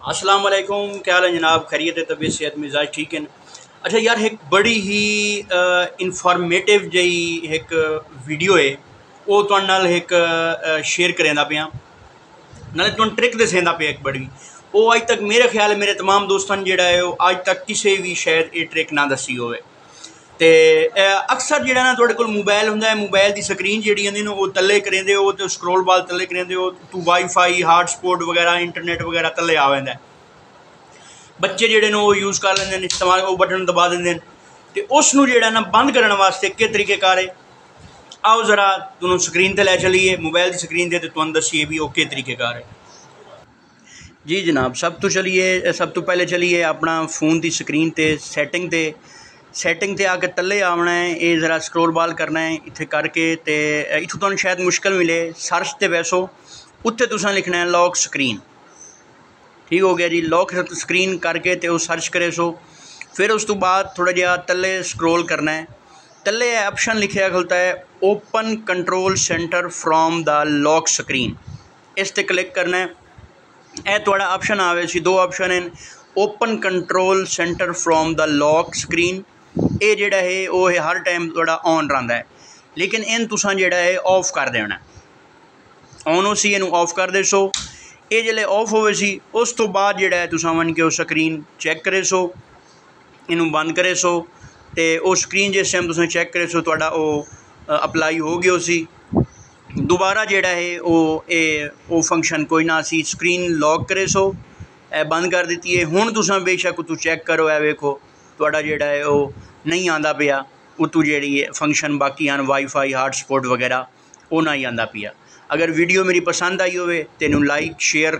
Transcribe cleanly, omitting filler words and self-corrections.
अस्सलाम वालेकुम, क्या हाल है जनाब? खैरियत है? तबीयत सेहत मिजाज ठीक है? अच्छा यार, एक बड़ी ही इनफॉर्मेटिव जी एक वीडियो है वो तुहाडे नाल एक शेयर करेंदा पिया, नाले तुहानूं ट्रिक दसेंदा पिया एक बड़ी। वो अज तक मेरे ख्याल है मेरे तमाम दोस्तों ने जिहड़ा है अज तक किसी भी शायद ये ट्रिक ना दसी होवे। तो अक्सर जो ना तुहाडे कोल मोबाइल हुंदा है, मोबाइल की स्क्रीन जी होंदी ना वो तले करेंदे हो तो स्क्रोल बाल तले करेंदे हो तो वाईफाई हॉटस्पॉट वगैरह इंटरनेट वगैरह तले आ वैंदा है। बच्चे जोड़े वो यूज़ कर लेंगे, इस्तेमाल वो बटन दबा देंगे। तो उसनों जो ना बंद करने वास्ते के तरीक़ेकार है, आओ ज़रा तुहानूं स्क्रीन पर लै चलीए, मोबाइल की स्क्रीन पर, तो तुहानूं दसीए भी वो के तरीक़ेकार है। जी जनाब, सब तो पहले चलीए अपना फ़ोन की स्क्रीन पर सैटिंग ते आके तले आना है। ये ज़रा स्क्रोल बाल करना है इत्थे करके, तो इत्थों तुहानूं शायद मुश्किल मिले, सर्च ते बैसो, उत्थे तुसां लिखना है लॉक स्क्रीन। ठीक हो गया जी, लॉक स्क्रीन करके तो सर्च करे सो। फिर उस तो बाद थोड़ा जहा तले स्क्रोल करना है, तले ऑप्शन लिखा खुलता है open control centre from the lock screen. इस पर क्लिक करना है। यह थोड़ा ऑप्शन आवे सी, दो ऑप्शन हैं, open control centre from the lock screen. ये जोड़ा है वो हर टाइम थोड़ा ऑन रहा है, लेकिन इन तुसां जोड़ा है ऑफ कर देना। ऑन हो सी इनू ऑफ कर दे सो। ये जिले ऑफ होवे सी उस तो बाद जोड़ा है तुसां वन के वो स्क्रीन चैक करे सो, इनू बंद करे सो। तो वो स्क्रीन जिस टाइम तुसें चैक करे सो तुहाडा वो अपलाई हो गया सी। दोबारा जोड़ा है वो फंक्शन कोई ना सी, स्क्रीन लॉक करे सो, बंद कर दी है। हुण तुसां बेशक तू चैक करो, वेखो तुहाडा जोड़ा है वो नहीं आंदा पिया, उतू जी फंक्शन बाकी हैं वाईफाई हॉटस्पॉट वगैरह वो ना ही आंदा पिया। अगर वीडियो मेरी पसंद आई हो तो इनू लाइक शेयर